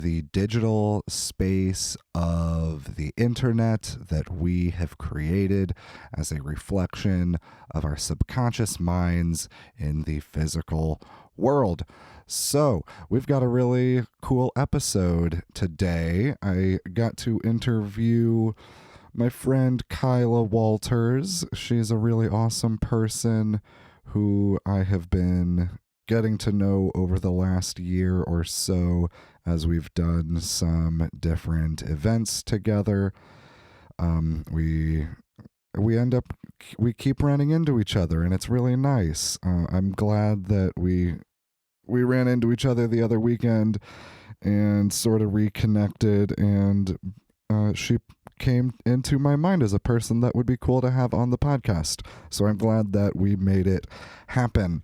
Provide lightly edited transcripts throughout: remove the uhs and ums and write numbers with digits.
the digital space of the internet that we have created as a reflection of our subconscious minds in the physical world. So, we've got a really cool episode today. I got to interview my friend Kyla Walters. She's a really awesome person who I have been getting to know over the last year or so as we've done some different events together. We keep running into each other, and it's really nice. I'm glad that we ran into each other the other weekend and sort of reconnected, and she came into my mind as a person that would be cool to have on the podcast. So I'm glad that we made it happen.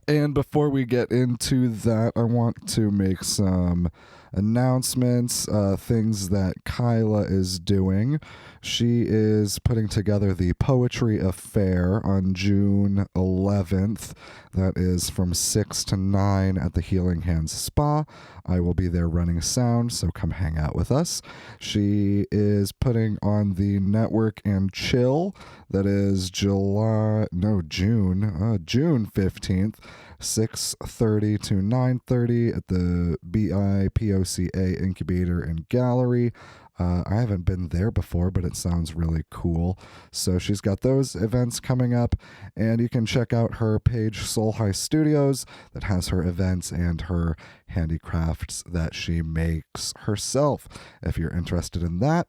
And before we get into that, I want to make some announcements, things that Kyla is doing. She is putting together the Poetry Affair on June 11th. That is from 6 to 9 at the Healing Hands Spa. I will be there running sound, so come hang out with us. She is putting on the Network and Chill. That is June 15th. 6:30 to 9:30 at the BIPOCA Incubator and Gallery. I haven't been there before, but it sounds really cool. So she's got those events coming up, and you can check out her page, Soul High Studios, that has her events and her handicrafts that she makes herself, if you're interested in that.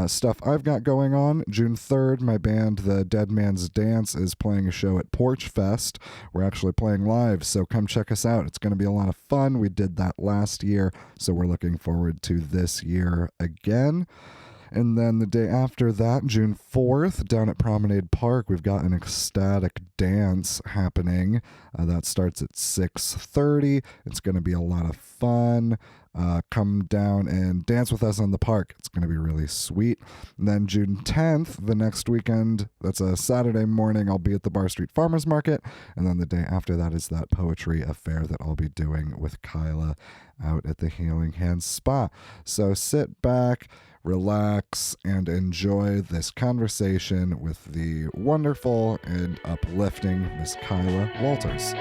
Stuff I've got going on, June 3rd, my band, The Dead Man's Dance, is playing a show at Porch Fest. We're actually playing live, so come check us out. It's going to be a lot of fun. We did that last year, so we're looking forward to this year again. And then the day after that, June 4th, down at Promenade Park, we've got an ecstatic dance happening. That starts at 6:30. It's going to be a lot of fun. Come down and dance with us on the park. It's going to be really sweet. And then June 10th, the next weekend, that's a Saturday morning, I'll be at the Bar Street Farmers Market. And then the day after that is that Poetry Affair that I'll be doing with Kyla out at the Healing Hands Spa. So sit back, relax, and enjoy this conversation with the wonderful and uplifting Miss Kyla Walters.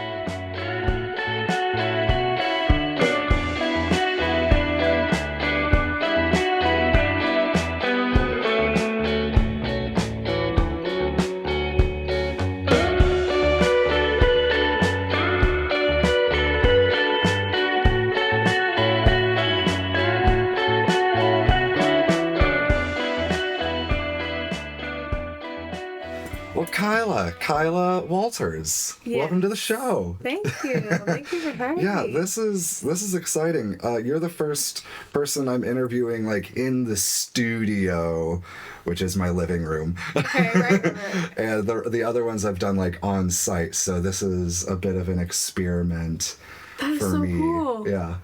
Kyla Walters. Yes. Welcome to the show. Thank you. Thank you for having me. This is exciting. You're the first person I'm interviewing like in the studio, which is my living room. Okay, right. And the other ones I've done like on site, so this is a bit of an experiment That is for so me. cool. Yeah.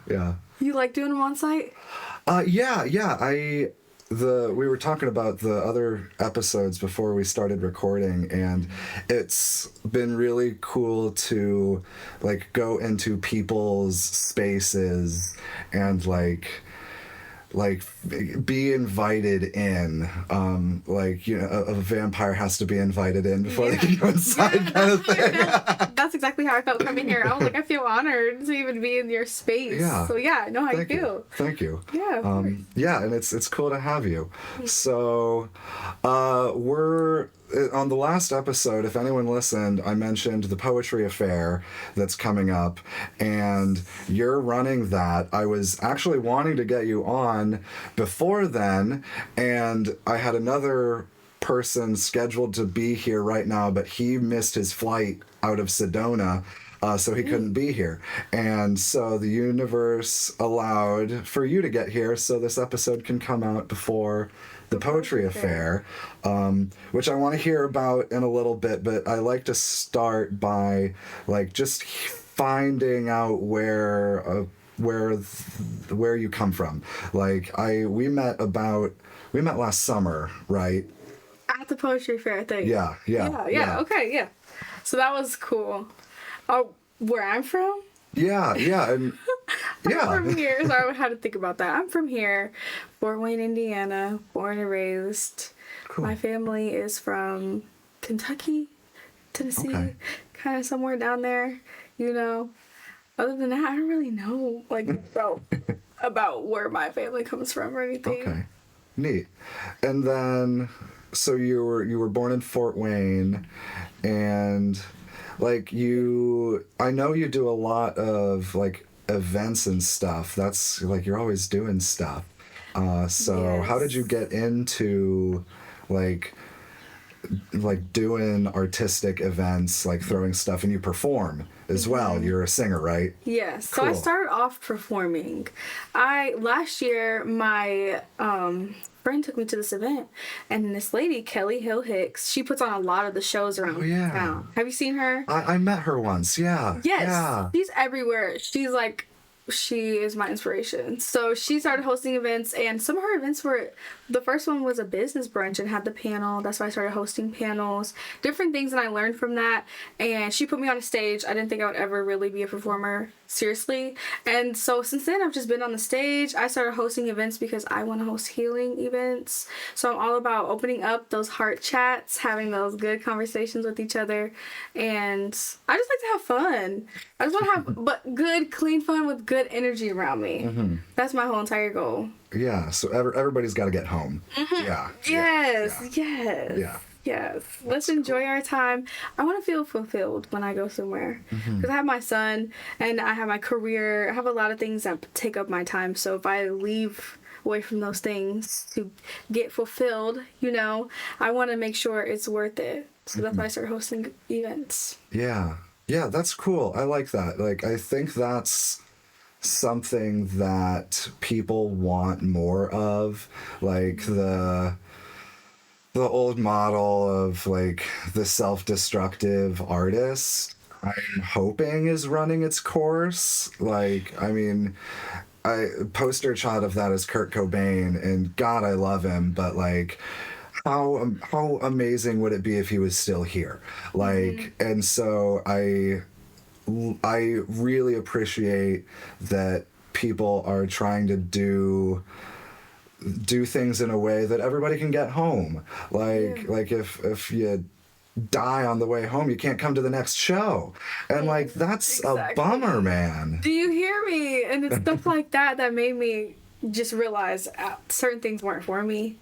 You like doing them on site? Yeah. We were talking about the other episodes before we started recording, and it's been really cool to like go into people's spaces and like be invited in. A vampire has to be invited in before they can go inside, kind of thing. That's exactly how I felt coming here. I was like, I feel honored to even be in your space. Yeah. So yeah, I know how you feel. Thank you. Yeah. And it's cool to have you. So, we're on the last episode, if anyone listened, I mentioned the Poetry Affair that's coming up, and you're running that. I was actually wanting to get you on before then, and I had another person scheduled to be here right now, but he missed his flight out of Sedona. So he couldn't be here. And so the universe allowed for you to get here so this episode can come out before the Poetry Affair, which I want to hear about in a little bit, but I like to start by like just finding out where you come from. Like we met last summer, right? At the Poetry Fair, I think. Yeah. Okay, yeah. So that was cool. Oh, where I'm from? Yeah, and Yeah. I'm from here. Sorry, I had to think about that. I'm from here, Fort Wayne, Indiana, born and raised. Cool. My family is from Kentucky, Tennessee, Okay. kind of somewhere down there, you know. Other than that, I don't really know, like, about where my family comes from or anything. Okay. Neat. And then, so you were born in Fort Wayne, and like I know you do a lot of like events and stuff. That's like you're always doing stuff. So how did you Yes. get into like doing artistic events, like throwing stuff, and you perform as well? You're a singer, right? Yes. So I Cool. started off performing. Last year my friend took me to this event, and this lady, Kelly Hill Hicks, she puts on a lot of the shows around yeah. town. Have you seen her? I met her once. Yeah. Yes. Yeah. She's everywhere. She is my inspiration. So she started hosting events, and some of her events the first one was a business brunch and had the panel. That's why I started hosting panels, different things that I learned from that. And she put me on a stage. I didn't think I would ever really be a performer, seriously. And so since then, I've just been on the stage. I started hosting events because I want to host healing events. So I'm all about opening up those heart chats, having those good conversations with each other. And I just like to have fun. I just want to have but good, clean fun with good energy around me. That's my whole entire goal. Yeah. So everybody's got to get home. Yeah. Yes, yes. Yeah. Yes. Let's enjoy our time. I want to feel fulfilled when I go somewhere. Because I have my son and I have my career. I have a lot of things that take up my time. So if I leave away from those things to get fulfilled, I want to make sure it's worth it. So that's why I started hosting events. Yeah. Yeah, that's cool. I like that. Like, I think that's something that people want more of. Like the old model of like the self-destructive artist, I'm hoping is running its course. Like, I mean, poster child of that is Kurt Cobain, and God, I love him, but like how amazing would it be if he was still here? Like, and so I really appreciate that people are trying to do things in a way that everybody can get home. Like if you die on the way home, you can't come to the next show, and like that's a bummer, man. Do you hear me? And it's stuff like that that made me just realize certain things weren't for me,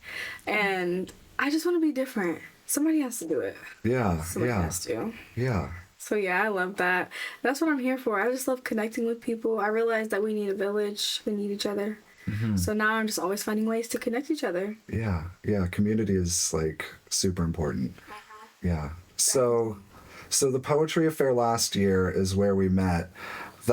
and I just want to be different. Somebody has to do it. Yeah. Somebody has to. Yeah. So yeah, I love that. That's what I'm here for. I just love connecting with people. I realize that we need a village. We need each other. So now I'm just always finding ways to connect each other. Yeah. Community is like super important. Yeah. So the poetry affair last year is where we met.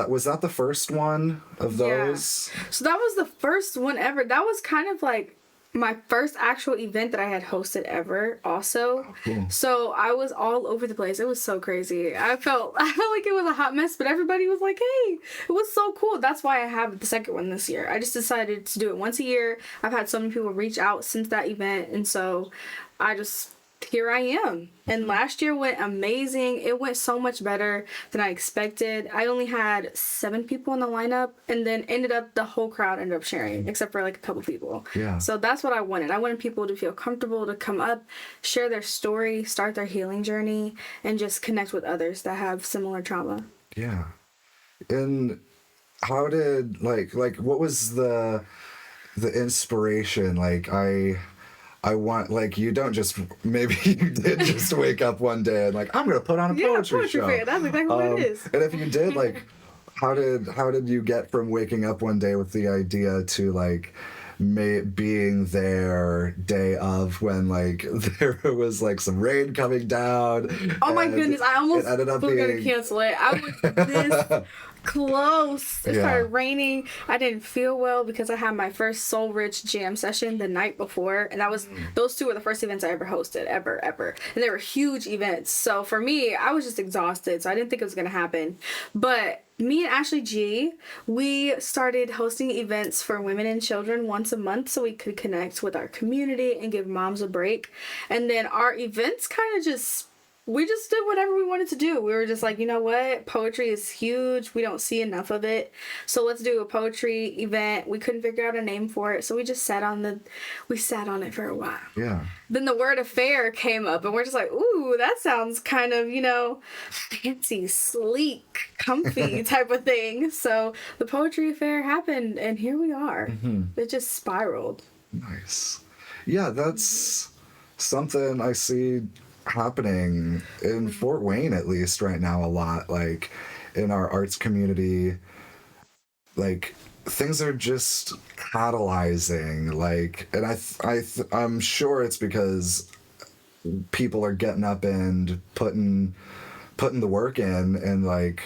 Was that the first one of those? Yeah. So that was the first one ever. That was kind of like my first actual event that I had hosted ever also. Oh, cool. So I was all over the place. It was so crazy. I felt like it was a hot mess, but everybody was like, hey, it was so cool. That's why I have the second one this year. I just decided to do it once a year. I've had so many people reach out since that event, and so here I am. And last year went amazing. It went so much better than I expected. I only had 7 people in the lineup, and then the whole crowd ended up sharing, except for like a couple people. Yeah. So that's what I wanted. I wanted people to feel comfortable to come up, share their story, start their healing journey, and just connect with others that have similar trauma. Yeah. And how did what was the inspiration? Like I want, like, you don't just, maybe you did just wake up one day and like, I'm gonna put on a poetry show. Fair. That's exactly what it is. And if you did, like, how did you get from waking up one day with the idea to like being there day of when like there was like some rain coming down? Oh my goodness, I almost ended up was gonna cancel it. I was this close. It started raining. I didn't feel well because I had my first Soul Rich jam session the night before, and those 2 were the first events I ever hosted, ever, and they were huge events. So for me, I was just exhausted, so I didn't think it was gonna happen. But me and Ashley G, we started hosting events for women and children once a month so we could connect with our community and give moms a break. And then our events kind of just we just did whatever we wanted to do. We were just like, you know what? Poetry is huge. We don't see enough of it. So let's do a poetry event. We couldn't figure out a name for it. So we just sat on it for a while. Yeah. Then the word affair came up and we're just like, ooh, that sounds kind of, fancy, sleek, comfy type of thing. So the poetry affair happened and here we are. Mm-hmm. It just spiraled. Nice. Yeah, that's something I see happening in Fort Wayne, at least right now, a lot. Like in our arts community, like things are just catalyzing. Like, and I'm sure it's because people are getting up and putting the work in and like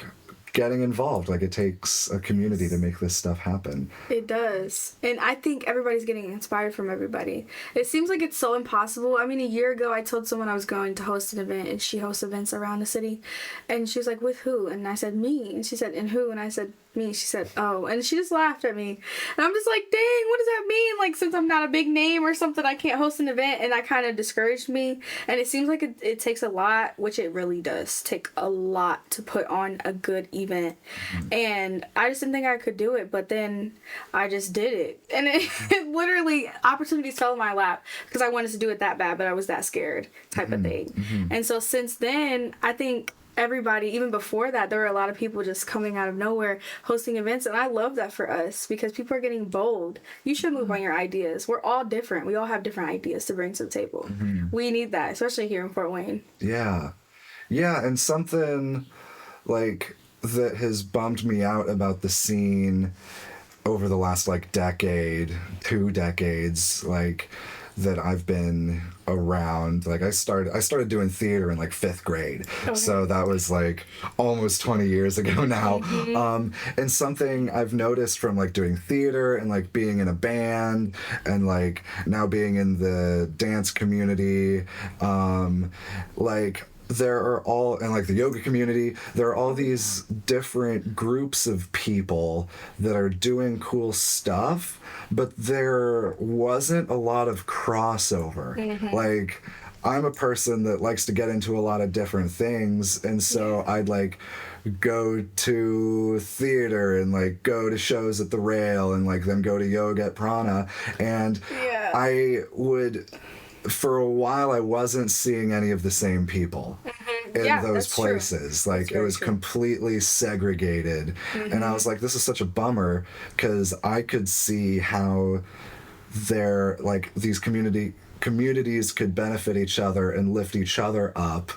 getting involved. Like it takes a community to make this stuff happen. It does. And I think everybody's getting inspired from everybody. It seems like it's so impossible. I mean, a year ago I told someone I was going to host an event and she hosts events around the city. And she was like, with who? And I said, me. And she said, and who? And I said, me. She said, oh. And she just laughed at me. And I'm just like, dang, what does that mean? Like, since I'm not a big name or something, I can't host an event. And that kind of discouraged me. And it seems like it takes a lot, which it really does take a lot to put on a good event. Mm-hmm. And I just didn't think I could do it. But then I just did it. And it literally, opportunities fell in my lap because I wanted to do it that bad, but I was that scared type of thing. Mm-hmm. And so since then, I think everybody, even before that, there were a lot of people just coming out of nowhere hosting events, and I love that for us because people are getting bold. You should move on your ideas. We're all different. We all have different ideas to bring to the table. Mm-hmm. We need that, especially here in Fort Wayne. Yeah, and something like that has bummed me out about the scene over the last like decade, 2 decades, like that I've been around. Like I started doing theater in like 5th grade. Okay. So that was like almost 20 years ago now. Mm-hmm. And something I've noticed from like doing theater and like being in a band and like now being in the dance community, like there are all, and like the yoga community, there are all these different groups of people that are doing cool stuff, but there wasn't a lot of crossover. Mm-hmm. Like, I'm a person that likes to get into a lot of different things, and so I'd like go to theater and like go to shows at the Rail and like then go to yoga at Prana, and I would, for a while I wasn't seeing any of the same people in those places. Like it was completely segregated. Mm-hmm. And I was like, this is such a bummer, because I could see how they're like these communities could benefit each other and lift each other up.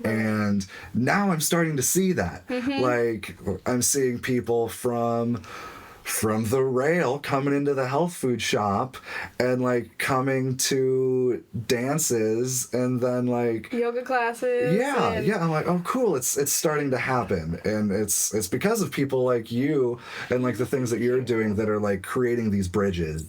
And now I'm starting to see that. Mm-hmm. Like I'm seeing people from the Rail coming into the health food shop and like coming to dances and then like yoga classes. Yeah. I'm like, oh cool, it's starting to happen. And it's because of people like you and like the things that you're doing that are like creating these bridges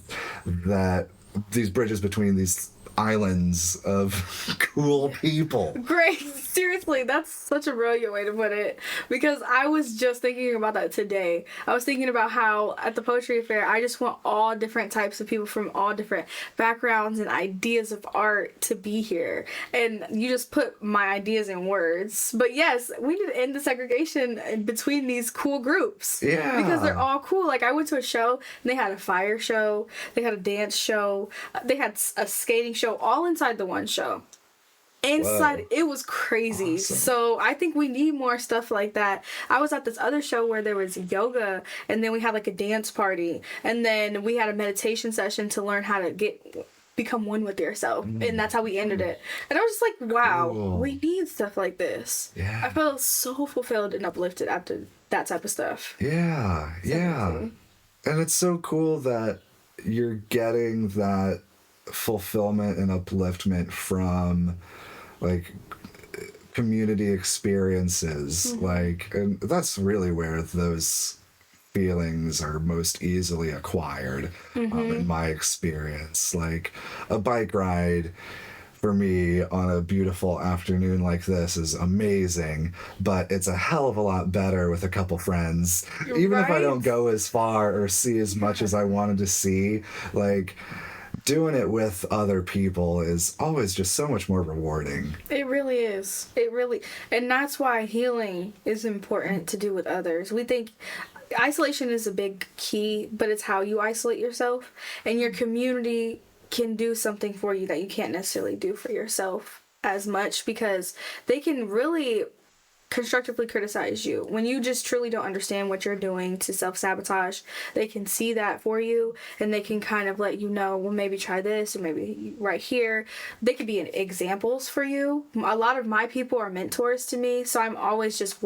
between these islands of cool people. Great. Seriously, that's such a brilliant way to put it, because I was just thinking about that today. I was thinking about how at the poetry affair, I just want all different types of people from all different backgrounds and ideas of art to be here. And you just put my ideas in words. But yes, we need to end the segregation between these cool groups. Yeah. Because they're all cool. Like I went to a show and they had a fire show, they had a dance show, they had a skating show, all inside the one show. Inside, it was crazy. Awesome. So I think we need more stuff like that. I was at this other show where there was yoga, and then we had like a dance party, and then we had a meditation session to learn how to become one with yourself, and that's how we ended it. And I was just like, wow, we need stuff like this. I felt so fulfilled and uplifted after that type of stuff. And it's so cool that you're getting that fulfillment and upliftment from like community experiences. Like, and that's really where those feelings are most easily acquired. In my experience, like a bike ride for me on a beautiful afternoon like this is amazing, but it's a hell of a lot better with a couple friends. Even if I don't go as far or see as much as I wanted to see, like doing it with other people is always just so much more rewarding. It really is. It really, and that's why healing is important to do with others. We think isolation is a big key, but it's how you isolate yourself, and your community can do something for you that you can't necessarily do for yourself as much, because they can really constructively criticize you when you just truly don't understand what you're doing to self-sabotage. They can see that for you, and they can kind of let you know, well, maybe try this, or maybe right here. They could be examples for you. A lot of my people are mentors to me, so I'm always just,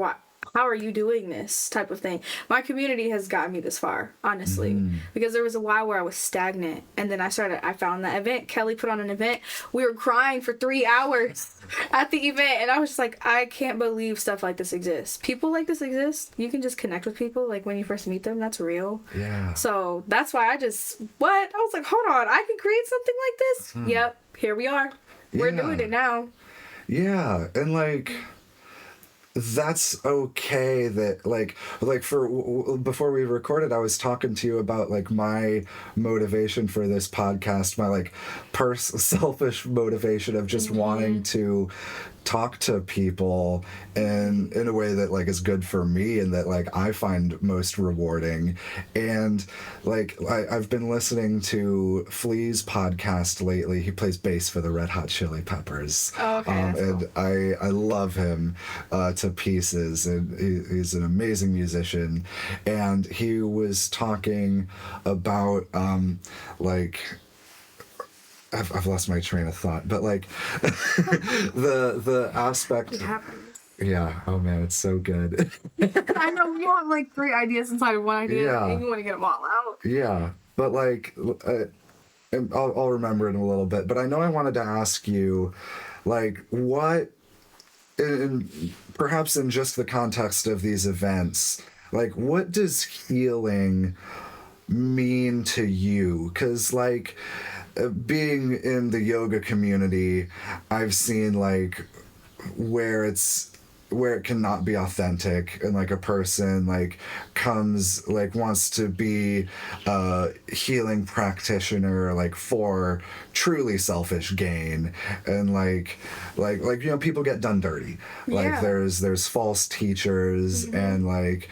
how are you doing this type of thing. My community has gotten me this far, honestly, because there was a while where I was stagnant, and then I found that event. Kelly put on an event. We were crying for 3 hours at the event, and I was just like, I can't believe stuff like this exists. People like this exist. You can just connect with people like when you first meet them. That's real. Yeah. So that's why I was like, hold on, I can create something like this. Yep, here we are. We're doing it now. Yeah, and like, that's okay. That like for before we recorded, I was talking to you about like my motivation for this podcast, my like selfish motivation of just wanting to talk to people in a way that like is good for me and that like I find most rewarding. And like I've been listening to Flea's podcast lately. He plays bass for the Red Hot Chili Peppers. Oh, okay, and cool. I love him to pieces, and he's an amazing musician. And he was talking about like, I've lost my train of thought, but like the aspect. It happens. Yeah. Oh man, it's so good. I know you want like 3 ideas inside of one idea, Yeah. and you want to get them all out. Yeah, but like, and I'll remember it in a little bit. But I know I wanted to ask you, like, what, perhaps in just the context of these events, like, what does healing mean to you? Because like, being in the yoga community, I've seen like where it cannot be authentic, and like a person like comes like wants to be a healing practitioner like for truly selfish gain, and like you know, people get done dirty. Like Yeah. there's false teachers and like,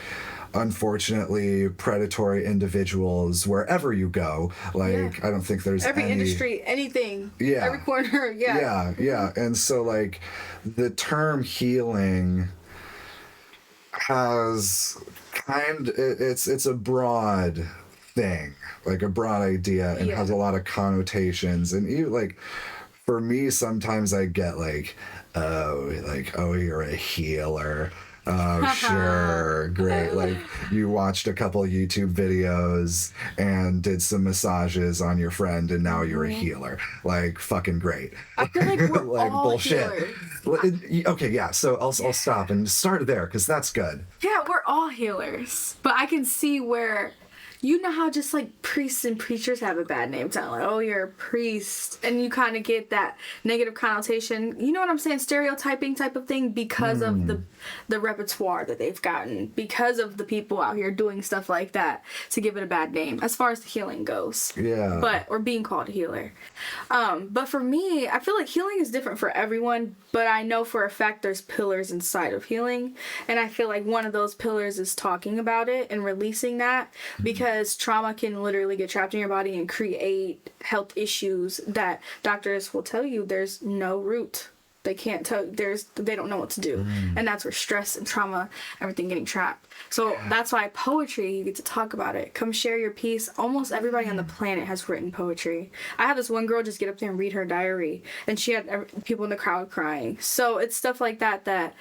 unfortunately, predatory individuals wherever you go. Like, I don't think there's Every any industry, anything. Yeah. Every corner, yeah. Yeah. And so like the term healing has it's a broad thing, like a broad idea, and has a lot of connotations. And you like, for me, sometimes I get like, oh, you're a healer. Oh, sure. Great. Like, you watched a couple YouTube videos and did some massages on your friend, and now you're a healer. Like, fucking great. I feel like we're like, all bullshit. healers. Okay, yeah. So I'll stop and start there, because that's good. Yeah, we're all healers. But I can see where, you know how just like priests and preachers have a bad name, sound like, oh, you're a priest, and you kind of get that negative connotation, you know what I'm saying, stereotyping type of thing, because of the repertoire that they've gotten, because of the people out here doing stuff like that to give it a bad name as far as the healing goes. Yeah. Or being called a healer. But for me, I feel like healing is different for everyone, but I know for a fact there's pillars inside of healing, and I feel like one of those pillars is talking about it and releasing that, because trauma can literally get trapped in your body and create health issues that doctors will tell you there's no root. They can't tell, they don't know what to do. And that's where stress and trauma, everything getting trapped. So that's why poetry, you get to talk about it. Come share your piece. Almost everybody on the planet has written poetry. I had this one girl just get up there and read her diary, and she had people in the crowd crying. So it's stuff like that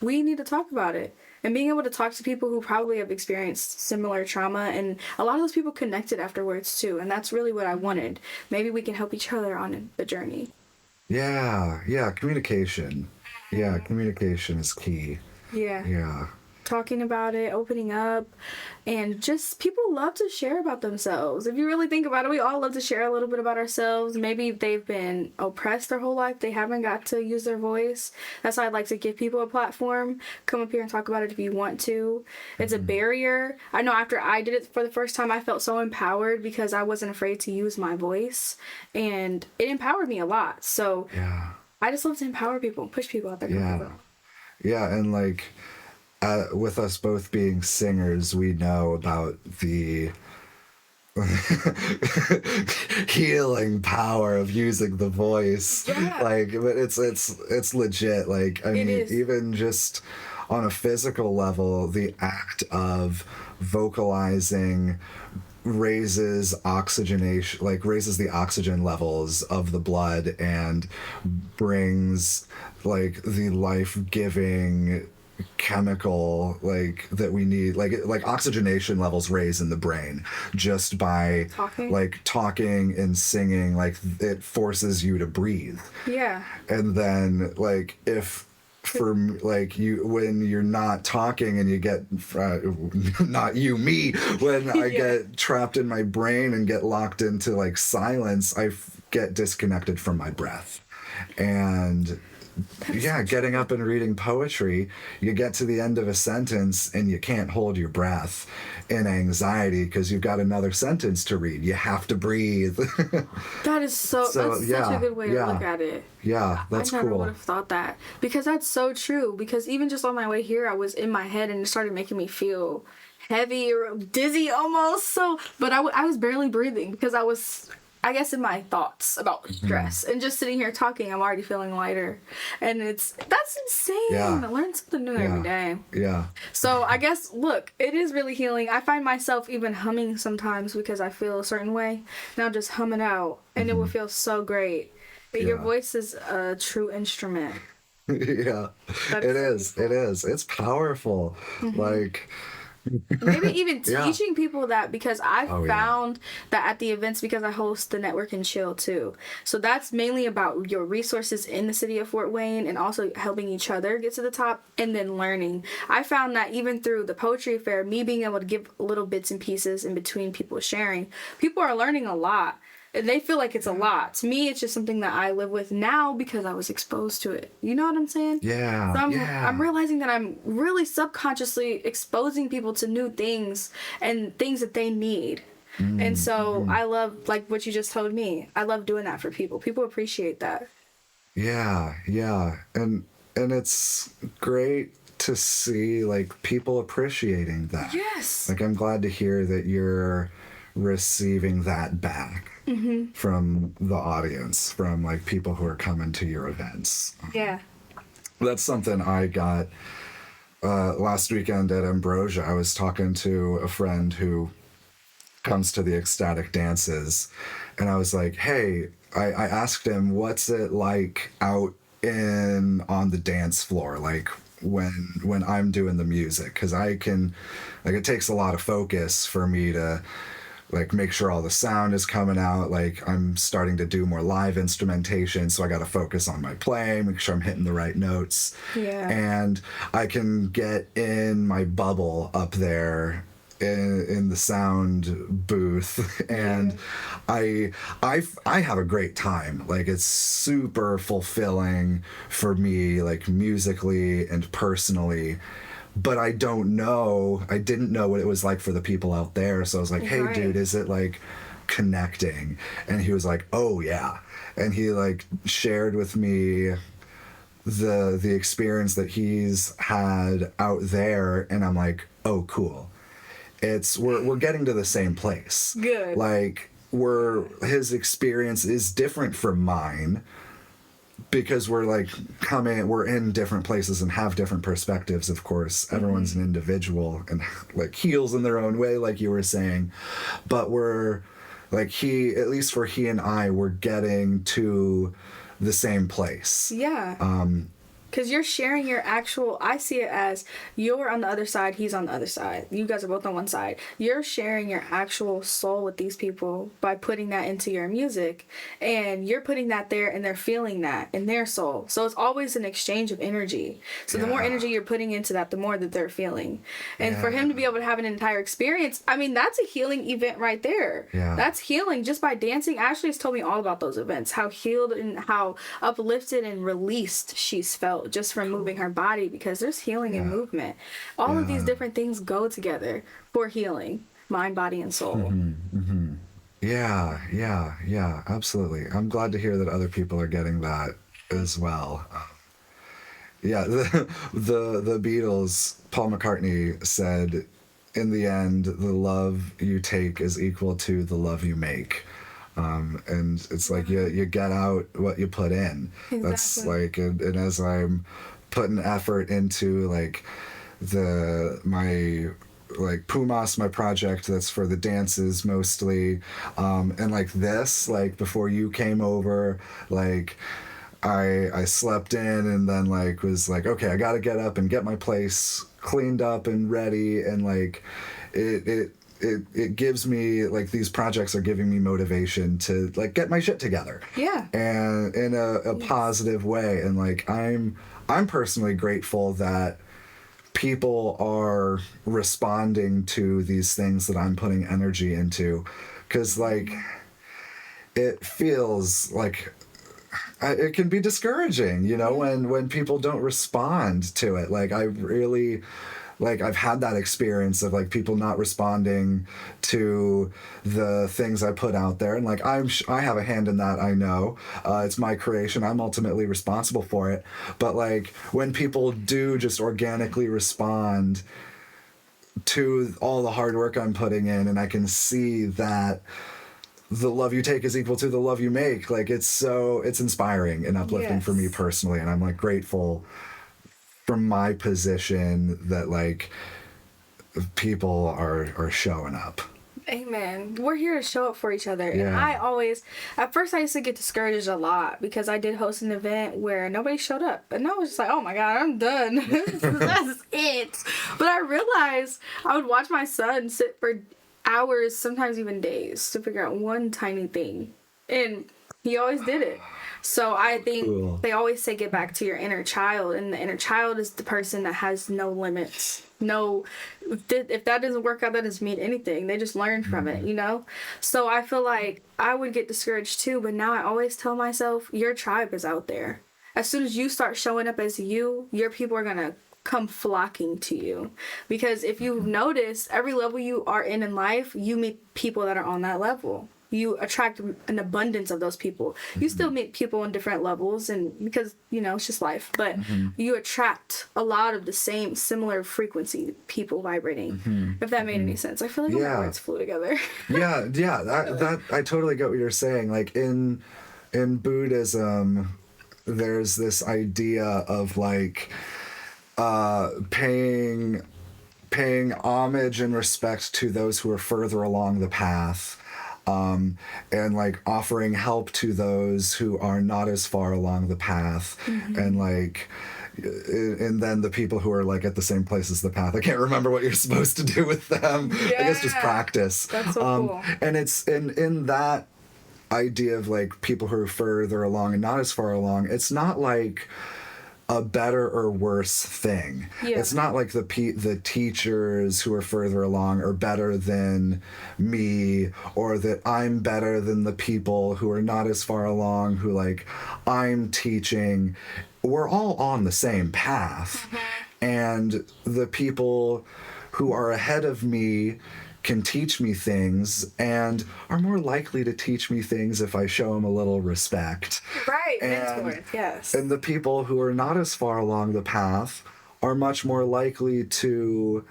we need to talk about it. And being able to talk to people who probably have experienced similar trauma, and a lot of those people connected afterwards too. And that's really what I wanted. Maybe we can help each other on the journey. Yeah. Communication. Yeah, communication is key. Yeah. Yeah. talking about it, opening up, and just people love to share about themselves. If you really think about it, we all love to share a little bit about ourselves. Maybe they've been oppressed their whole life, they haven't got to use their voice. That's why I'd like to give people a platform. Come up here and talk about it if you want to. It's a barrier. I know after I did it for the first time, I felt so empowered because I wasn't afraid to use my voice, and it empowered me a lot. So Yeah. I just love to empower people, push people out there. Yeah. Yeah, and like with us both being singers, we know about the healing power of using the voice. Yeah. Like, but it's legit. Like, I mean, is. even just on a physical level, the act of vocalizing raises oxygenation, like raises the oxygen levels of the blood and brings like the life-giving chemical like that we need, like oxygenation levels raise in the brain just by Talking. like talking and singing. Like it forces you to breathe. Yeah. And then like if for like you when you're not talking and you get not you me when I get trapped in my brain and get locked into like silence, get disconnected from my breath. And getting up and reading poetry, you get to the end of a sentence and you can't hold your breath in anxiety because you've got another sentence to read. You have to breathe. That is that's such a good way to look at it. Yeah, that's cool. I never would have thought that, because that's so true. Because even just on my way here, I was in my head and it started making me feel heavy or dizzy almost. So, but I was barely breathing because I was, I guess, in my thoughts about stress. And just sitting here talking, I'm already feeling lighter. And that's insane. Yeah. I learn something new every day. Yeah. So I guess, look, it is really healing. I find myself even humming sometimes because I feel a certain way. And I'll just hum it out and it will feel so great. But your voice is a true instrument. Yeah. It is. It is. It's powerful. Like... Maybe even teaching people that, because I found that at the events, because I host the Network and Chill too. So that's mainly about your resources in the city of Fort Wayne and also helping each other get to the top and then learning. I found that even through the poetry fair, me being able to give little bits and pieces in between people sharing, people are learning a lot. And they feel like it's a lot. To me, it's just something that I live with now because I was exposed to it. You know what I'm saying? Yeah. So I'm realizing that I'm really subconsciously exposing people to new things and things that they need. And so I love, like what you just told me, I love doing that for people. People appreciate that. Yeah, yeah. And it's great to see like people appreciating that. Yes. Like I'm glad to hear that you're receiving that back from the audience, from like people who are coming to your events. Yeah. That's something I got last weekend at Ambrosia. I was talking to a friend who comes to the Ecstatic dances, and I was like, hey, I asked him, what's it like out on the dance floor, like when I'm doing the music? Because I can, like, it takes a lot of focus for me to like make sure all the sound is coming out. Like I'm starting to do more live instrumentation, so I got to focus on my playing, make sure I'm hitting the right notes. Yeah. And I can get in my bubble up there in the sound booth, and I have a great time. Like it's super fulfilling for me, like musically and personally. But I didn't know what it was like for the people out there. So I was like, hey, dude, is it like connecting? And he was like, oh, yeah. And he like shared with me the experience that he's had out there. And I'm like, oh, cool. We're getting to the same place. Good. Like his experience is different from mine, because we're in different places and have different perspectives. Of course, everyone's an individual and like heals in their own way, like you were saying, but we're like, at least for he and I, we're getting to the same place. Yeah. Because you're sharing your actual, I see it as you're on the other side, he's on the other side. You guys are both on one side. You're sharing your actual soul with these people by putting that into your music. And you're putting that there and they're feeling that in their soul. So it's always an exchange of energy. So the more energy you're putting into that, the more that they're feeling. And for him to be able to have an entire experience, I mean, that's a healing event right there. Yeah. That's healing just by dancing. Ashley has told me all about those events, how healed and how uplifted and released she's felt just from moving her body, because there's healing in movement. All of these different things go together for healing, mind, body, and soul. Yeah, absolutely. I'm glad to hear that other people are getting that as well. The Beatles, Paul McCartney said, in the end, the love you take is equal to the love you make. And it's like you get out what you put in. Exactly. That's like, and as I'm putting effort into like my Pumas, my project that's for the dances mostly, and like this, like before you came over, like I slept in and then like was like, okay, I gotta get up and get my place cleaned up and ready, and like it gives me, like, these projects are giving me motivation to like get my shit together. Yeah. And in a positive way. And like I'm personally grateful that people are responding to these things that I'm putting energy into, because like it feels like it can be discouraging, you know, when people don't respond to it. Like I really, like, I've had that experience of like people not responding to the things I put out there, and like I have a hand in that. I know it's my creation. I'm ultimately responsible for it. But like when people do just organically respond to all the hard work I'm putting in, and I can see that the love you take is equal to the love you make, like it's inspiring and uplifting for me personally, and I'm like grateful from my position that like people are showing up. Amen. We're here to show up for each other. Yeah. And I always, at first I used to get discouraged a lot because I did host an event where nobody showed up. And I was just like, oh my God, I'm done. That's it. But I realized I would watch my son sit for hours, sometimes even days, to figure out one tiny thing. And he always did it. So I think they always say get back to your inner child, and the inner child is the person that has no limits. No, if that doesn't work out, that doesn't mean anything. They just learn from it, you know? So I feel like I would get discouraged too, but now I always tell myself, your tribe is out there. As soon as you start showing up as you, your people are going to come flocking to you. Because if you've noticed, every level you are in life, you meet people that are on that level. You attract an abundance of those people. You still meet people on different levels, and because, you know, it's just life. But you attract a lot of the same, similar frequency people vibrating. If that made any sense. I feel like my words flew together. That I totally get what you're saying. Like in Buddhism, there's this idea of like paying homage and respect to those who are further along the path. And like offering help to those who are not as far along the path, and like, and then the people who are like at the same place as the path, I can't remember what you're supposed to do with them. I guess just practice. That's so cool. And it's in that idea of like people who are further along and not as far along, it's not like a better or worse thing. It's not like the teachers who are further along are better than me, or that I'm better than the people who are not as far along who like I'm teaching. We're all on the same path. And the people who are ahead of me can teach me things and are more likely to teach me things if I show them a little respect. Right, mentors, yes. And the people who are not as far along the path are much more likely to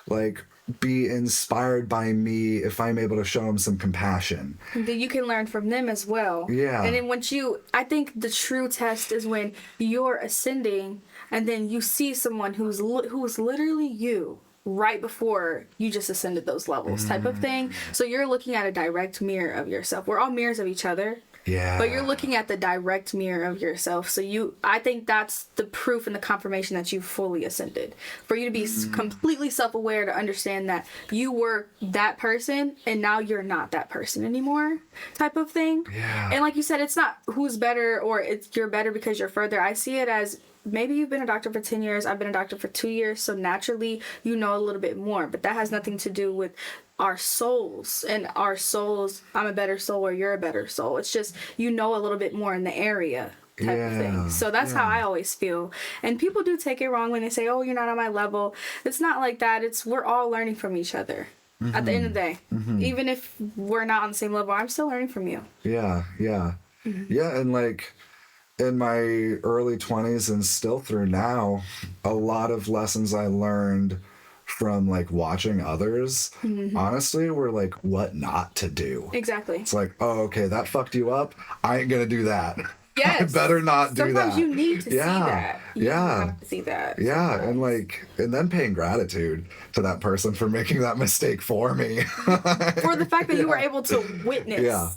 like be inspired by me if I'm able to show them some compassion. You can learn from them as well. Yeah. And then I think the true test is when you're ascending and then you see someone who's literally you right before you just ascended those levels type of thing. So you're looking at a direct mirror of yourself. We're all mirrors of each other. Yeah. But you're looking at the direct mirror of yourself. So I think that's the proof and the confirmation that you fully ascended. For you to be completely self-aware, to understand that you were that person and now you're not that person anymore, type of thing. Yeah. And like you said, it's not who's better or you're better because you're further. I see it as, maybe you've been a doctor for 10 years, I've been a doctor for 2 years, so naturally you know a little bit more. But that has nothing to do with our souls. And our souls, I'm a better soul or you're a better soul. It's just, you know a little bit more in the area type of thing. So that's how I always feel. And people do take it wrong when they say, oh, you're not on my level. It's not like that. We're all learning from each other. At the end of the day. Even if we're not on the same level, I'm still learning from you. Yeah. Yeah, and like, in my early 20s and still through now, a lot of lessons I learned from like watching others, honestly, were like what not to do. Exactly. It's like, oh, okay, that fucked you up. I ain't gonna do that. Yes. I better not do that. Sometimes you need to see that. You have to see that. Yeah, sometimes. and then paying gratitude to that person for making that mistake for me. For the fact that you were able to witness. Yeah.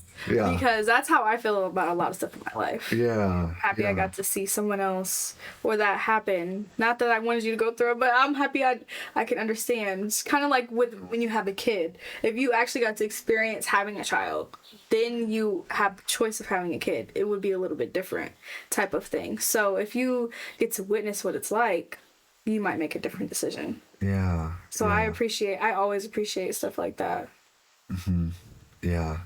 Because that's how I feel about a lot of stuff in my life. Yeah. Happy I got to see someone else or that happen. Not that I wanted you to go through it, but I'm happy I can understand. It's kind of like when you have a kid. If you actually got to experience having a child, then you have the choice of having a kid. It would be a little bit different type of thing. So if you get to witness what it's like, you might make a different decision. Yeah. So I always appreciate stuff like that. Yeah.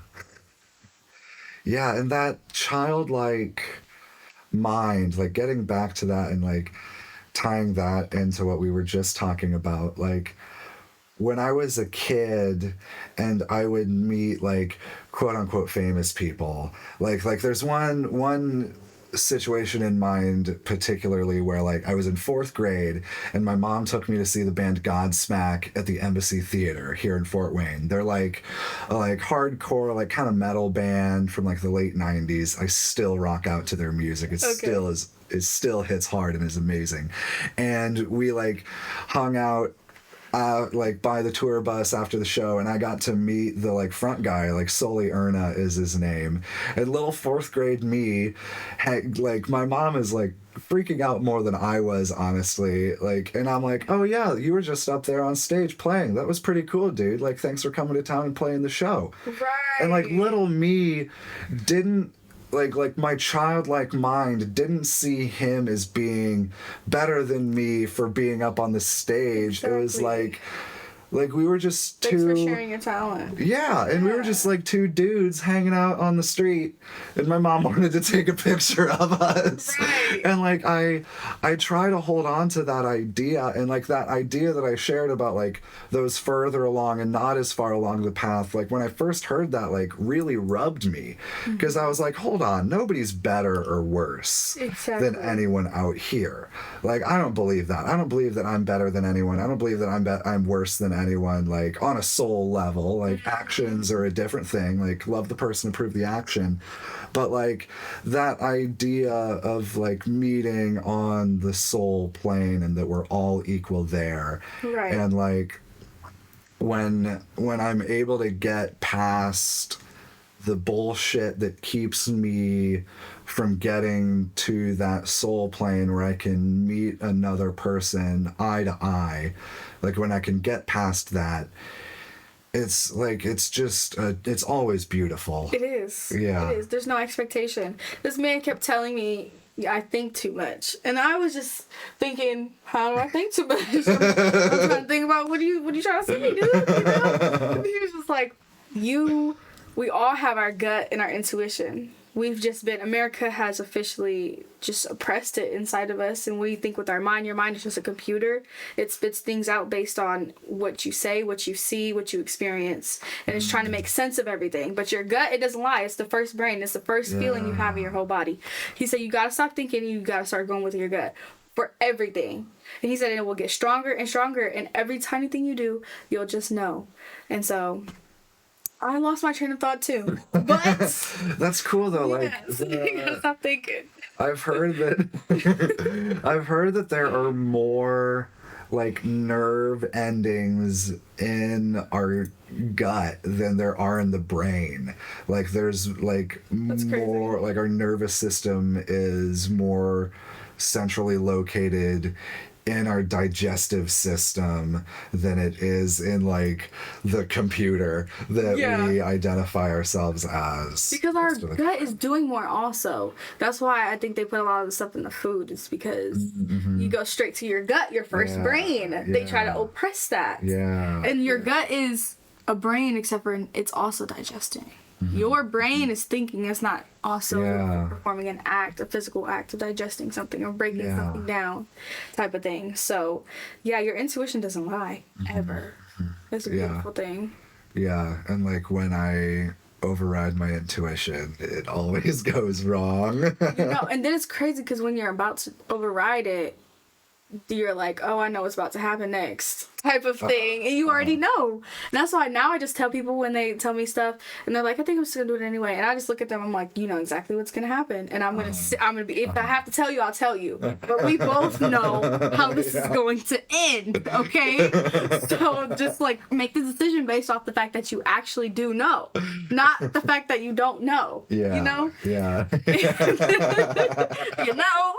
Yeah, and that childlike mind, like getting back to that and like tying that into what we were just talking about, like when I was a kid and I would meet like quote unquote famous people, like there's one situation in mind particularly where like I was in 4th grade and my mom took me to see the band Godsmack at the Embassy Theater here in Fort Wayne. They're like a hardcore, like kind of metal band from like the late 90s. I still rock out to their music. It still hits hard and is amazing. And we like hung out like by the tour bus after the show, and I got to meet the like front guy, like Soli Erna is his name. And little 4th grade me had, like, my mom is like freaking out more than I was, honestly. Like, and I'm like, oh yeah, you were just up there on stage playing. That was pretty cool, dude. Like, thanks for coming to town and playing the show. Right. And like little me didn't like my childlike mind didn't see him as being better than me for being up on the stage. Exactly. It was like we were just Thanks for sharing your talent. Yeah, and we were just like 2 dudes hanging out on the street, and my mom wanted to take a picture of us. Right. And like I try to hold on to that idea, and like that idea that I shared about like those further along and not as far along the path, like when I first heard that, like really rubbed me, because I was like, hold on, nobody's better or worse than anyone out here. Like, I don't believe that. I don't believe that I'm better than anyone. I don't believe that I'm worse than anyone, like on a soul level. Like, actions are a different thing. Like, love the person, approve the action. But like that idea of like meeting on the soul plane and that we're all equal there. Right. And like when I'm able to get past the bullshit that keeps me from getting to that soul plane where I can meet another person eye to eye, like when I can get past that, it's like, it's just it's always beautiful. It is. Yeah. It is. There's no expectation. This man kept telling me I think too much, and I was just thinking, how do I think too much? I'm trying to think about what are you trying to see me do? You know? And he was just like, we all have our gut and our intuition. We've just been, America has officially just oppressed it inside of us, and we think with our mind. Your mind is just a computer. It spits things out based on what you say, what you see, what you experience, and it's trying to make sense of everything. But your gut, it doesn't lie. It's the first brain. It's the first feeling you have in your whole body. He said you gotta stop thinking and you gotta start going with your gut for everything. And he said it will get stronger and stronger, and every tiny thing you do, you'll just know. And so I lost my train of thought too, but that's cool though. Like, you gotta stop thinking. I've heard that there are more like nerve endings in our gut than there are in the brain. Like there's like That's more crazy. like our nervous system is more centrally located in our digestive system than it is in like the computer that Yeah. we identify ourselves as. Because our So, like, gut is doing more also. That's why I think they put a lot of the stuff in the food. It's because you go straight to your gut, your first Yeah, brain. They try to yeah. oppress that. Yeah. And your gut is a brain, except for it's also digesting. Your brain is thinking, it's not also Yeah. performing an act, a physical act of digesting something or breaking Yeah. something down, type of thing. So, yeah, your intuition doesn't lie, ever. It's a Yeah. beautiful thing. Yeah, and like when I override my intuition, it always goes wrong. And then it's crazy because when you're about to override it, you're like, oh, I know what's about to happen next, type of thing, and you already know. And that's why now I just tell people when they tell me stuff, and they're like, I think I'm just gonna do it anyway, and I just look at them, I'm like, you know exactly what's gonna happen, and I'm gonna be, if I have to tell you, I'll tell you, but we both know how this is going to end, okay? So just like make the decision based off the fact that you actually do know, not the fact that you don't know. Yeah. You know. Yeah. You know.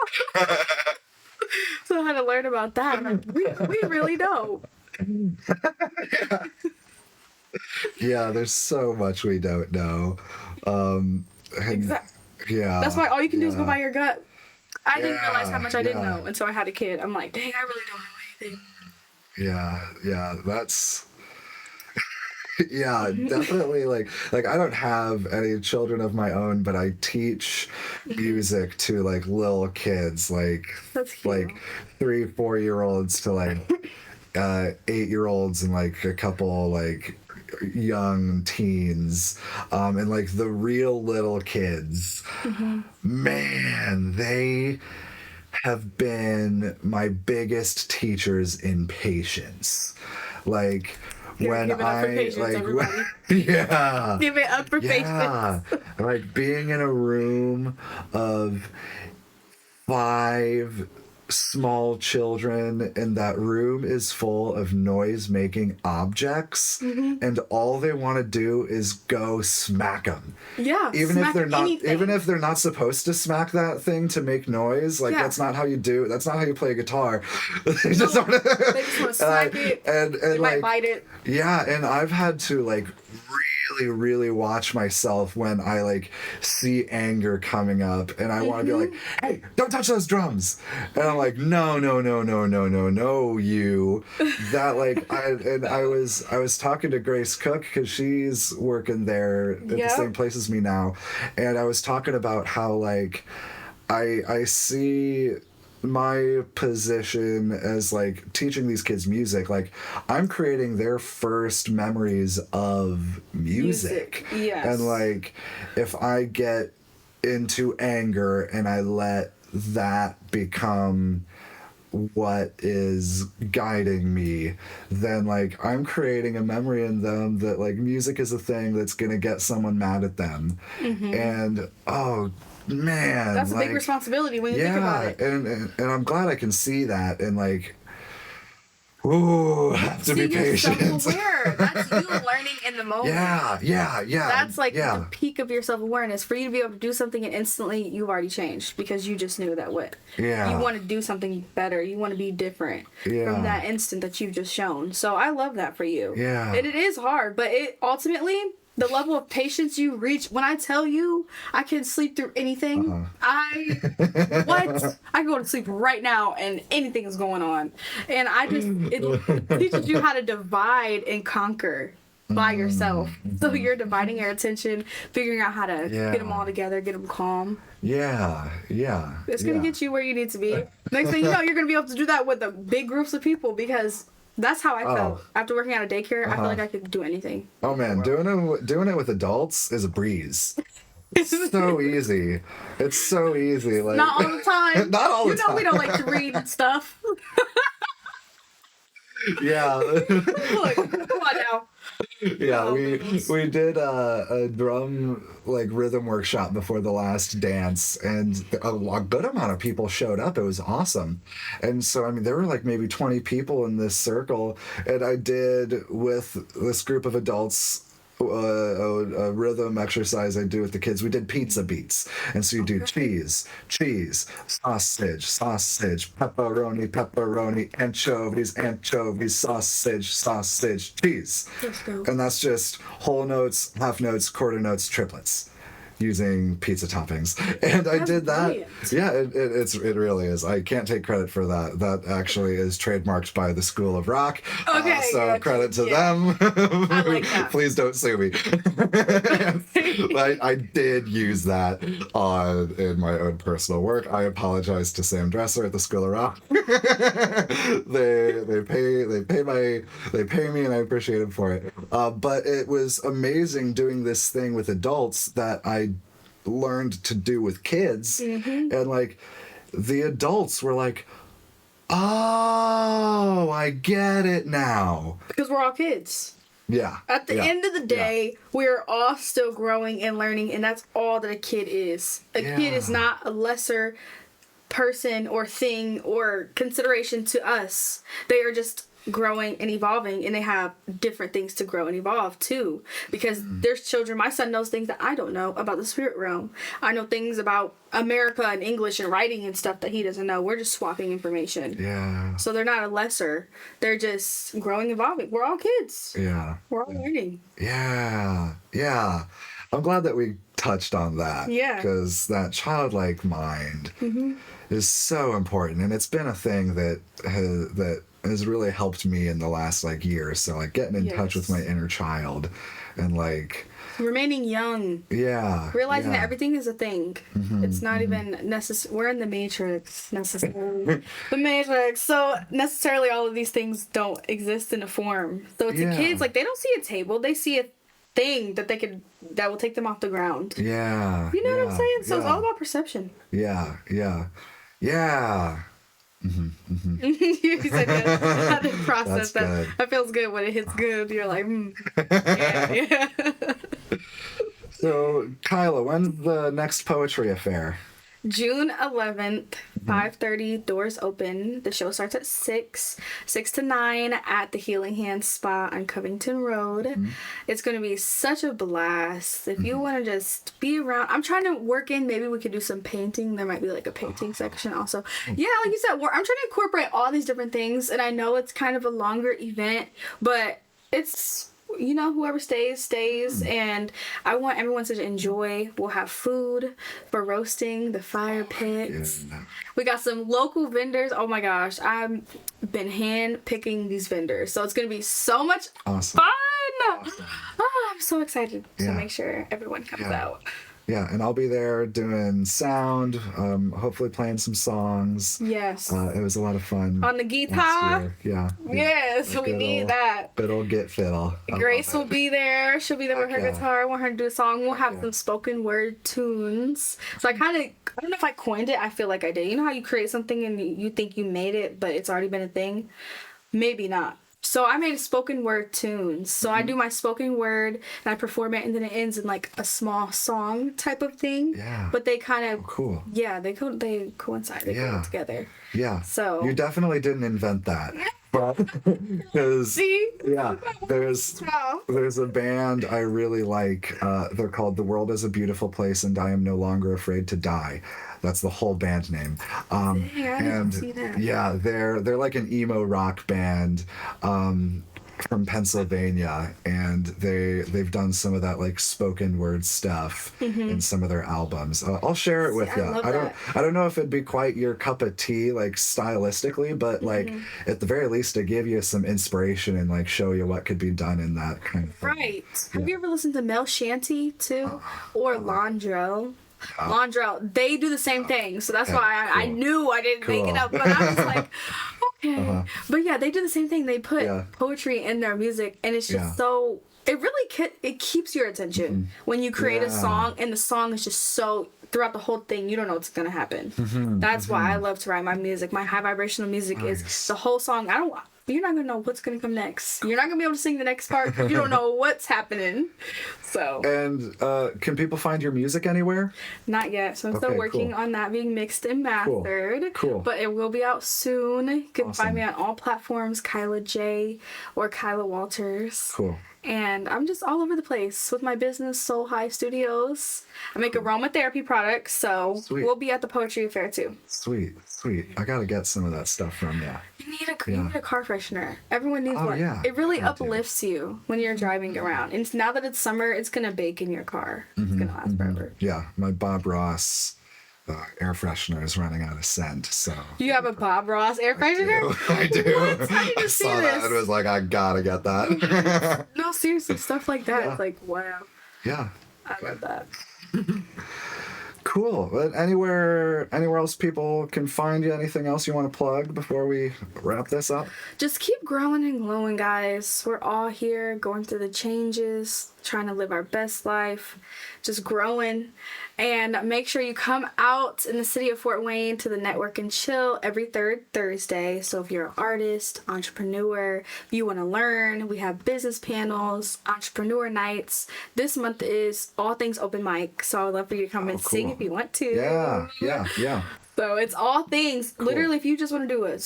So I had to learn about that. Like, we really know. Yeah, there's so much we don't know. And, Exactly. yeah. That's why all you can do is go yeah. by your gut. I didn't Yeah, realize how much I didn't yeah. know until I had a kid. I'm like, dang, I really don't know anything. Yeah, that's yeah, definitely like I don't have any children of my own, but I teach music to like little kids, That's cute. like 3-4 year olds to like 8-year olds and like a couple like young teens, and like the real little kids, man, they have been my biggest teachers in patience. Like when give it up for I patience, like everybody. yeah. Give it up for Yeah. patience. Like being in a room of 5 small children and that room is full of noise making objects, and all they want to do is go smack them, Yeah. even smack if they're not anything. even if they're not supposed to smack that thing to make noise. Like Yeah. that's not how you play guitar. They just wanna- They just want to smack it. and They like might bite it. yeah, and I've had to like really watch myself when I like see anger coming up and I want to be like, hey, don't touch those drums. And I'm like, no, you. That like I was talking to Grace Cook because she's working there at the Yep. same place as me now. And I was talking about how like I see my position as like teaching these kids music, like I'm creating their first memories of music. Yes. And like if I get into anger and I let that become what is guiding me, then like I'm creating a memory in them that like music is a thing that's gonna get someone mad at them. And oh man, That's a big like, responsibility when you think about it. and I'm glad I can see that and like, ooh, have to See, be you're patient. self-aware. That's you learning in the moment. Yeah. That's like yeah. the peak of your self-awareness. For you to be able to do something and instantly you've already changed because you just knew that what. Yeah. You want to do something better. You want to be different Yeah. from that instant that you've just shown. So I love that for you. Yeah. And it is hard, but it ultimately, the level of patience you reach, when I tell you I can sleep through anything, I can go to sleep right now and anything is going on. And it teaches you how to divide and conquer by yourself. So you're dividing your attention, figuring out how to Yeah. get them all together, get them calm. Yeah. It's going to get you where you need to be. Next thing you know, you're going to be able to do that with the big groups of people because that's how I felt. After working at a daycare, I felt like I could do anything. Oh man, doing it with adults is a breeze. It's so easy. It's so easy. Like Not all the time. Not all the You know time. we don't like to read stuff. Yeah. Look, come on now. Yeah, Oh, we goodness. we did a drum like rhythm workshop before the last dance, and a good amount of people showed up. It was awesome, and so I mean there were like maybe 20 people in this circle, and I did with this group of adults. A rhythm exercise I do with the kids. We did pizza beats, and so you do cheese, cheese, sausage, sausage, pepperoni, pepperoni, anchovies, anchovies, sausage, sausage, cheese. Let's go. And that's just whole notes, half notes, quarter notes, triplets using pizza toppings. And I That's did that. brilliant. Yeah, it really is. I can't take credit for that. That actually is trademarked by the School of Rock. Okay, So gotcha. credit to Yeah. them. I like that. Please don't sue me. I did use that in my own personal work. I apologize to Sam Dresser at the School of Rock. They pay me and I appreciate them for it. But it was amazing doing this thing with adults that I learned to do with kids, and like the adults were like, oh, I get it now. Because we're all kids. Yeah. At the yeah, end of the day, we're all still growing and learning, and that's all that a kid is. A kid is Yeah. not a lesser person or thing or consideration to us. They are just growing and evolving, and they have different things to grow and evolve too, because there's children. My son knows things that I don't know about the spirit realm. I know things about America and English and writing and stuff that he doesn't know. We're just swapping information. Yeah. So they're not a lesser, they're just growing, evolving. We're all kids. Yeah. We're all learning. Yeah. Yeah. I'm glad that we touched on that. Yeah. Because that childlike mind is so important, and it's been a thing that has really helped me in the last like year or so, like getting in touch with my inner child, and like remaining young, realizing that everything is a thing. It's not even necessary. We're in the matrix, necessarily. The matrix. So necessarily all of these things don't exist in a form. So to kids, like, they don't see a table, they see a thing that will take them off the ground. Yeah. You know what I'm saying? So yeah. it's all about perception. Yeah. You said that. I had to process That's that. good. That feels good when it hits good. You're like, yeah. So, Kyla, when's the next poetry affair? June 11th, 5:30, doors open. The show starts at 6 to 9 at the Healing Hands Spa on Covington Road. It's going to be such a blast. If you want to just be around, I'm trying to work in, maybe we could do some painting. There might be like a painting section also. Yeah, like you said, I'm trying to incorporate all these different things, and I know it's kind of a longer event, but it's, you know, whoever stays, and I want everyone to enjoy. We'll have food for roasting, the fire pits. Yeah. We got some local vendors. Oh my gosh, I've been hand picking these vendors, so it's gonna be so much Awesome. fun. Awesome. Oh, I'm so excited to Yeah. make sure everyone comes out. Yeah, and I'll be there doing sound, hopefully playing some songs. Yes. It was a lot of fun. On the last guitar. year. Yeah. Yes, we need that. Good old get fiddle. I Grace will love it. be there. She'll be there with her Yeah. guitar. I want her to do a song. We'll have some spoken word tunes. So I don't know if I coined it. I feel like I did. You know how you create something and you think you made it, but it's already been a thing? Maybe not. So I made spoken word tunes. So I do my spoken word and I perform it, and then it ends in like a small song type of thing. Yeah. But they kind of, Cool. yeah, they coincide. They go together. Yeah. So- you definitely didn't invent that. But because See? yeah, there's a band I really like. They're called The World is a Beautiful Place and I Am No Longer Afraid to Die. That's the whole band name. Dang, I didn't see that. Yeah, they're like an emo rock band from Pennsylvania, and they've done some of that like spoken word stuff in some of their albums. I'll share it with I you. love I don't know if it'd be quite your cup of tea like stylistically, but like at the very least to give you some inspiration and like show you what could be done in that kind of thing. Right. Have you ever listened to Mel Shanty too? Or Londrell? Londrell, they do the same thing. So that's why I knew I didn't make it up. But I was like, okay. But yeah, they do the same thing. They put poetry in their music, and it's just so, it really it keeps your attention when you create a song, and the song is just so, throughout the whole thing, you don't know what's going to happen. That's why I love to write my music. My high vibrational music is the whole song. you're not gonna know what's gonna come next. You're not gonna be able to sing the next part. You don't know what's happening. So. And can people find your music anywhere? Not yet. So I'm still working on that being mixed and mastered. Cool. But it will be out soon. You can Awesome. find me on all platforms, Kyla J or Kyla Walters. Cool. And I'm just all over the place with my business, Soul High Studios. I make aromatherapy products, so we'll be at the poetry fair too. Sweet. I gotta get some of that stuff from you. You need a car freshener. Everyone needs one. Yeah. It really uplifts you when you're driving around. And now that it's summer, it's gonna bake in your car. It's gonna last forever. Yeah, my Bob Ross air freshener is running out of scent, so. You have a Bob Ross air freshener? I do. What? How did you I see saw this? that and was like, I gotta get that. No, seriously, stuff like that. Yeah. It's like, wow. Yeah. I love that. Cool. But anywhere else people can find you? Anything else you want to plug before we wrap this up? Just keep growing and glowing, guys. We're all here going through the changes, trying to live our best life, just growing. And make sure you come out in the city of Fort Wayne to the Network and Chill every third Thursday. So if you're an artist, entrepreneur, if you want to learn, we have business panels, entrepreneur nights. This month is all things open mic. So I'd love for you to come and sing if you want to. Yeah. So it's all things. Cool. Literally, if you just want to do a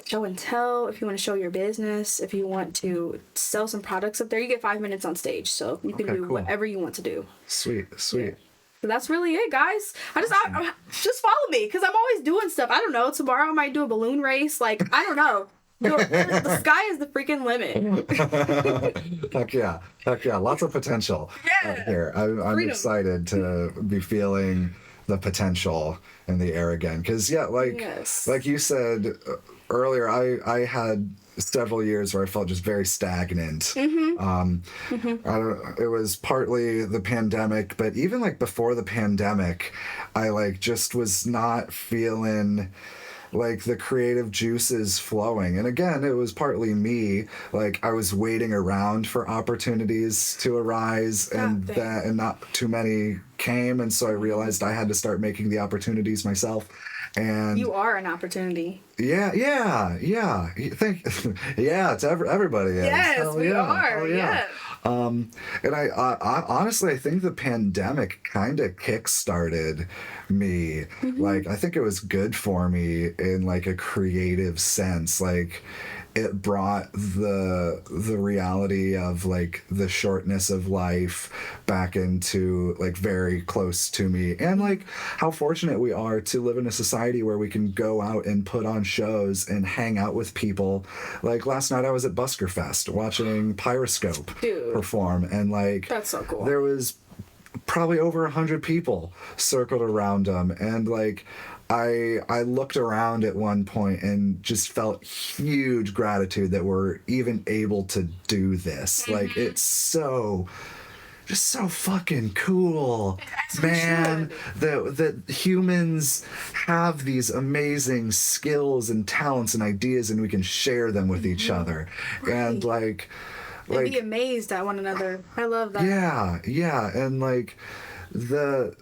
show and tell, if you want to show your business, if you want to sell some products up there, you get 5 minutes on stage. So you can do whatever you want to do. Sweet. Yeah. So that's really it, guys. I just follow me because I'm always doing stuff. I don't know. Tomorrow I might do a balloon race. Like, I don't know. The sky is the freaking limit. Heck yeah. Lots of potential out here. I'm excited to be feeling the potential in the air again. Because, like you said earlier, I had several years where I felt just very stagnant. It was partly the pandemic, but even like before the pandemic, I like just was not feeling like the creative juices flowing. And again, it was partly me. Like I was waiting around for opportunities to arise and not too many came. And so I realized I had to start making the opportunities myself. And you are an opportunity. Yeah. To everybody. Yes, we are. Yeah. And I honestly, I think the pandemic kind of kick-started me. Like, I think it was good for me in like a creative sense. Like, it brought the reality of like the shortness of life back into like very close to me, and like how fortunate we are to live in a society where we can go out and put on shows and hang out with people. Like last night I was at Busker Fest watching Pyroscope perform, and like that's so cool. There was probably over 100 people circled around them, and like I looked around at one point and just felt huge gratitude that we're even able to do this. Like, it's just so fucking cool, man, that humans have these amazing skills and talents and ideas, and we can share them with each other. And like be amazed at one another. I love that. Yeah. And like the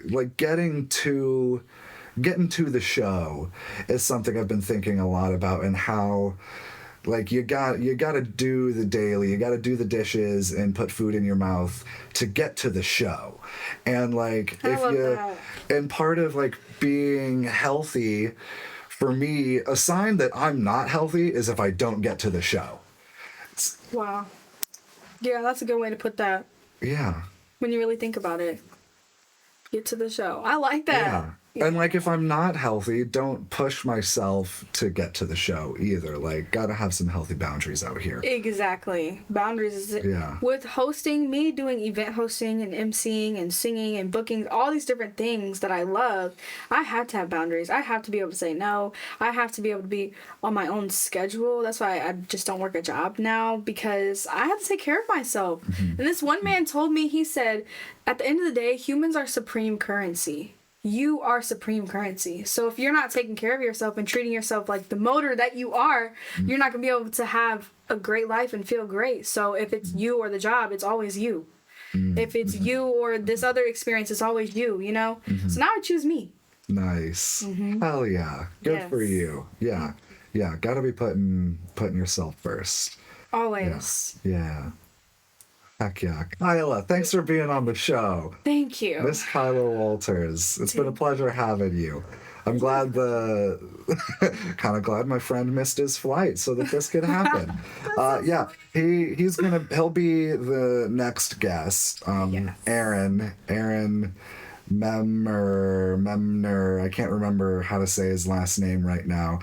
like getting to the show is something I've been thinking a lot about, and how like you got to do the daily, you got to do the dishes and put food in your mouth to get to the show. And like and part of like being healthy for me, a sign that I'm not healthy is if I don't get to the show. Wow. Yeah, that's a good way to put that. Yeah. When you really think about it. Get to the show. I like that. Yeah. And like if I'm not healthy, don't push myself to get to the show either. Like, gotta have some healthy boundaries out here. Exactly. Boundaries is it. Yeah. With hosting, me doing event hosting and emceeing and singing and booking, all these different things that I love, I have to have boundaries. I have to be able to say no. I have to be able to be on my own schedule. That's why I just don't work a job now, because I have to take care of myself. And this one man told me, he said, at the end of the day, humans are supreme currency. You are supreme currency. So if you're not taking care of yourself and treating yourself like the motor that you are, you're not going to be able to have a great life and feel great. So if it's you or the job, it's always you. If it's you or this other experience, it's always you, you know? So now I choose me. Nice. Hell yeah. Good for you. Yeah. Yeah, gotta be putting yourself first. Always. Yeah. Heck yeah. Kyla, thanks for being on the show. Thank you. Miss Kyla Walters. It's been a pleasure having you. I'm glad kind of glad my friend missed his flight so that this could happen. Yeah, he'll be the next guest. Yes. Aaron Memner. I can't remember how to say his last name right now.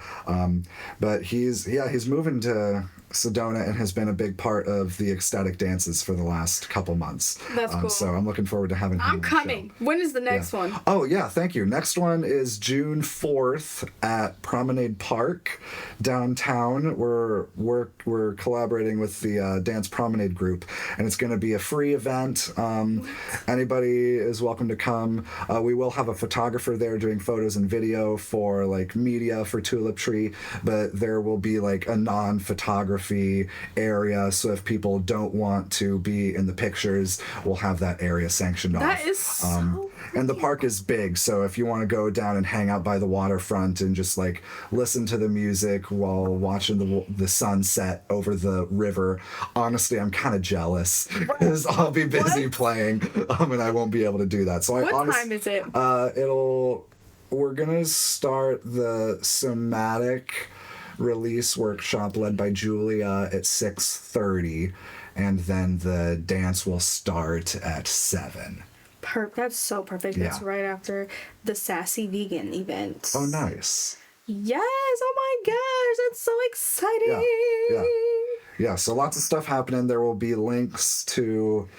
But he's moving to Sedona and has been a big part of the Ecstatic dances for the last couple months. That's cool. So I'm looking forward to having him on I'm the coming. show. When is the next one? Oh yeah, thank you. Next one is June 4th at Promenade Park downtown. We're collaborating with the Dance Promenade group, and it's going to be a free event. Anybody is welcome to come. We will have a photographer there doing photos and video for like media for Tulip Tree, but there will be like a non-photography area, so if people don't want to be in the pictures, we'll have that area sanctioned off. That is so and the park is big, so if you want to go down and hang out by the waterfront and just like listen to the music while watching the sunset over the river, honestly, I'm kind of jealous because I'll be busy playing, and I won't be able to do that. So what time is it? We're gonna start the somatic release workshop led by Julia at 6:30, and then the dance will start at 7. That's so perfect. It's right after the Sassy Vegan event. Oh, nice. Yes. Oh my gosh, that's so exciting. Yeah. So lots of stuff happening. There will be links to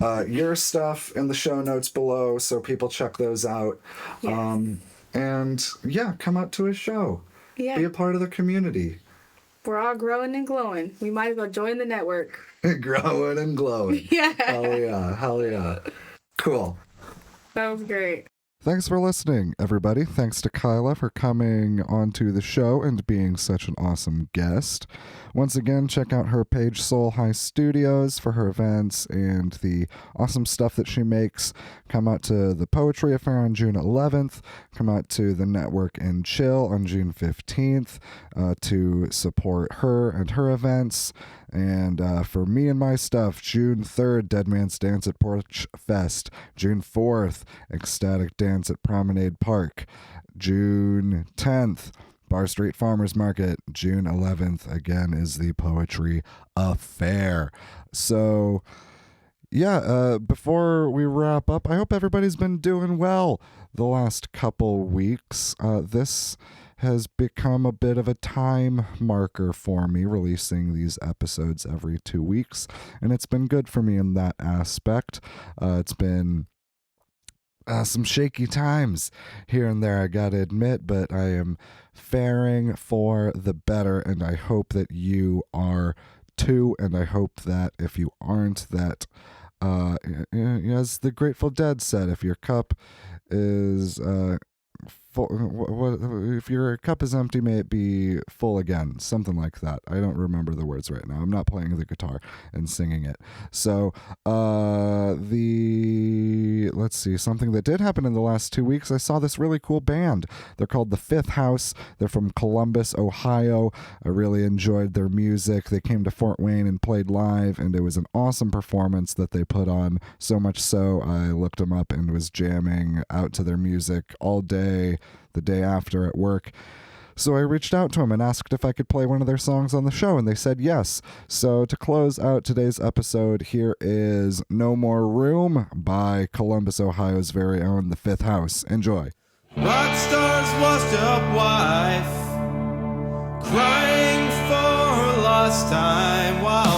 your stuff in the show notes below, so people check those out. Yes. And yeah, come out to a show. Yeah. Be a part of the community. We're all growing and glowing. We might as well join the network. Growing and glowing. Yeah. Hell yeah. Cool. That was great. Thanks for listening, everybody. Thanks to Kyla for coming onto the show and being such an awesome guest. Once again, check out her page, Soul High Studios, for her events and the awesome stuff that she makes. Come out to the Poetry Affair on June 11th. Come out to the Network and Chill on June 15th to support her and her events. And for me and my stuff, June 3rd, Dead Man's Dance at Porch Fest. June 4th, Ecstatic Dance at Promenade Park. June 10th, Bar Street Farmers Market. June 11th, again, is the Poetry Affair. So, yeah, before we wrap up, I hope everybody's been doing well the last couple weeks. This has become a bit of a time marker for me, releasing these episodes every 2 weeks, and it's been good for me in that aspect. It's been some shaky times here and there, I gotta admit, but I am faring for the better, and I hope that you are too, and I hope that if you aren't, that as the Grateful Dead said, if your cup is if your cup is empty, may it be full again. Something like that. I don't remember the words right now. I'm not playing the guitar and singing it. So, let's see, something that did happen in the last 2 weeks. I saw this really cool band. They're called The Fifth House. They're from Columbus, Ohio. I really enjoyed their music. They came to Fort Wayne and played live, and it was an awesome performance that they put on. So much so, I looked them up and was jamming out to their music all day, the day after at work. So I reached out to them and asked if I could play one of their songs on the show, and they said yes. So to close out today's episode, here is No More Room by Columbus, Ohio's very own The Fifth House. Enjoy. Rock star's washed up wife, crying for her lost time while